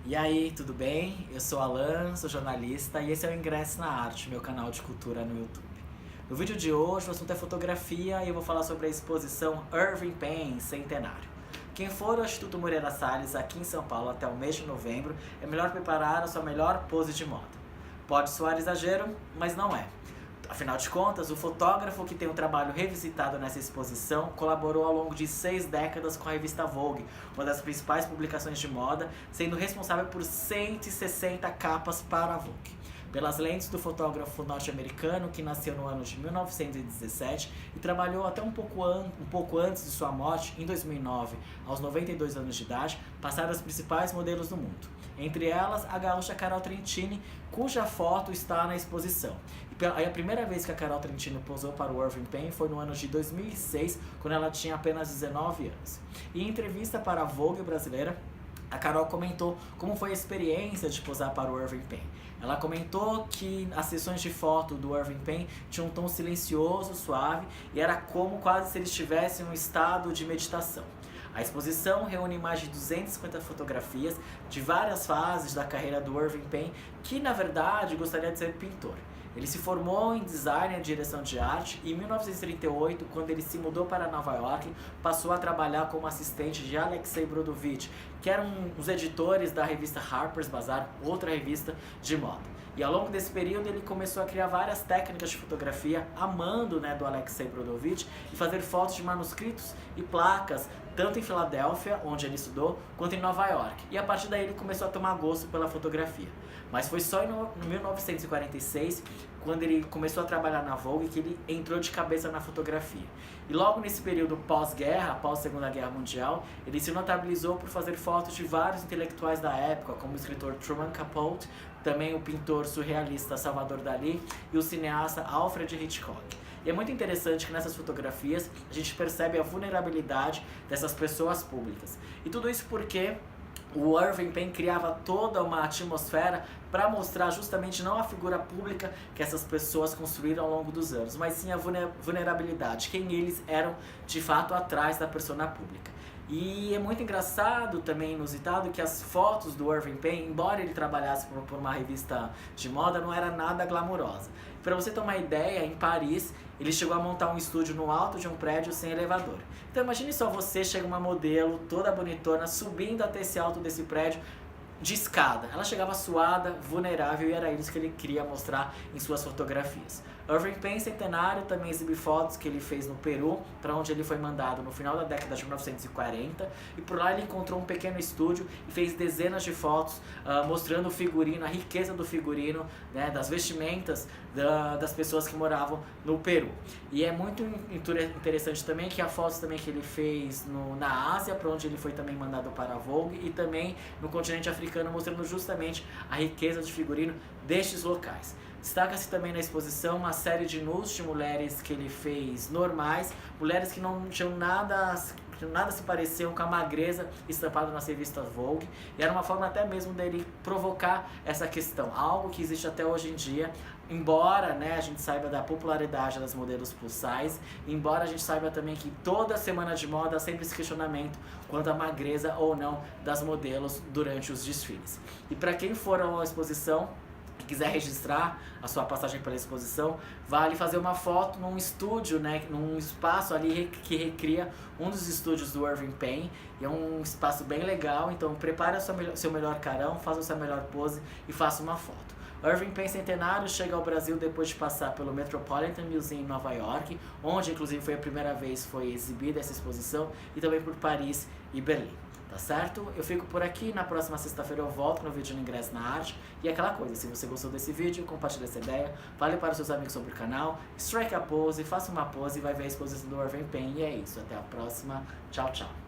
E aí, tudo bem? Eu sou Alan, sou jornalista e esse é o Ingresso na Arte, meu canal de cultura no YouTube. No vídeo de hoje o assunto é fotografia e eu vou falar sobre a exposição Irving Penn Centenário. Quem for ao Instituto Moreira Salles aqui em São Paulo até o mês de novembro, é melhor preparar a sua melhor pose de moda. Pode soar exagero, mas não é. Afinal de contas, o fotógrafo que tem um trabalho revisitado nessa exposição colaborou ao longo de 6 décadas com a revista Vogue, uma das principais publicações de moda, sendo responsável por 160 capas para a Vogue. Pelas lentes do fotógrafo norte-americano que nasceu no ano de 1917 e trabalhou até um pouco antes de sua morte, em 2009, aos 92 anos de idade, passaram as principais modelos do mundo. Entre elas, a gaúcha Carol Trentini, cuja foto está na exposição. E a primeira vez que a Carol Trentini posou para o Irving Penn foi no ano de 2006, quando ela tinha apenas 19 anos. E em entrevista para a Vogue brasileira, a Carol comentou como foi a experiência de posar para o Irving Penn. Ela comentou que as sessões de foto do Irving Penn tinham um tom silencioso, suave, e era como quase se ele estivesse em um estado de meditação. A exposição reúne mais de 250 fotografias de várias fases da carreira do Irving Penn, que na verdade gostaria de ser pintor. Ele se formou em design e direção de arte e em 1938, quando ele se mudou para Nova York, passou a trabalhar como assistente de Alexei Brodovitch, que eram os editores da revista Harper's Bazaar, outra revista de moda. E ao longo desse período ele começou a criar várias técnicas de fotografia, amando do Alexei Brodovitch, e fazer fotos de manuscritos e placas, tanto em Filadélfia, onde ele estudou, quanto em Nova York. E a partir daí ele começou a tomar gosto pela fotografia. Mas foi só em 1946, quando ele começou a trabalhar na Vogue, que ele entrou de cabeça na fotografia. E logo nesse período pós-guerra, pós-Segunda Guerra Mundial, ele se notabilizou por fazer fotos de vários intelectuais da época, como o escritor Truman Capote, também o pintor surrealista Salvador Dalí e o cineasta Alfred Hitchcock. E é muito interessante que nessas fotografias a gente percebe a vulnerabilidade dessas pessoas públicas. E tudo isso porque o Irving Penn criava toda uma atmosfera para mostrar justamente não a figura pública que essas pessoas construíram ao longo dos anos, mas sim a vulnerabilidade, quem eles eram de fato atrás da persona pública. E é muito engraçado, também inusitado, que as fotos do Irving Penn, embora ele trabalhasse por uma revista de moda, não era nada glamurosa. Para você ter uma ideia, em Paris, ele chegou a montar um estúdio no alto de um prédio sem elevador. Então imagine só você, chega uma modelo toda bonitona, subindo até esse alto desse prédio, de escada. Ela chegava suada, vulnerável, e era isso que ele queria mostrar em suas fotografias. Irving Penn Centenário também exibe fotos que ele fez no Peru, para onde ele foi mandado no final da década de 1940, e por lá ele encontrou um pequeno estúdio e fez dezenas de fotos mostrando o figurino, a riqueza do figurino, das vestimentas das pessoas que moravam no Peru. E é muito interessante também que há fotos também que ele fez na Ásia, para onde ele foi também mandado para a Vogue, e também no continente africano, mostrando justamente a riqueza de figurino destes locais. Destaca-se também na exposição uma série de nus de mulheres que ele fez normais, mulheres que não tinham nada se pareciam com a magreza estampada nas revistas Vogue, e era uma forma até mesmo dele provocar essa questão, algo que existe até hoje em dia, embora a gente saiba da popularidade das modelos plus size, embora a gente saiba também que toda semana de moda há sempre esse questionamento quanto à magreza ou não das modelos durante os desfiles. E para quem for a uma exposição, quiser registrar a sua passagem pela exposição, vale fazer uma foto num estúdio, num espaço ali que recria um dos estúdios do Irving Penn, e é um espaço bem legal. Então prepare seu melhor carão, faça a sua melhor pose e faça uma foto. Irving Penn Centenário chega ao Brasil depois de passar pelo Metropolitan Museum em Nova York, onde inclusive foi a primeira vez que foi exibida essa exposição, e também por Paris e Berlim. Tá certo? Eu fico por aqui, na próxima sexta-feira eu volto no vídeo no Ingresso na Arte. E aquela coisa, se você gostou desse vídeo, compartilhe essa ideia, fale para os seus amigos sobre o canal, strike a pose, faça uma pose e vai ver a exposição do Irving Penn. E é isso, até a próxima, tchau, tchau.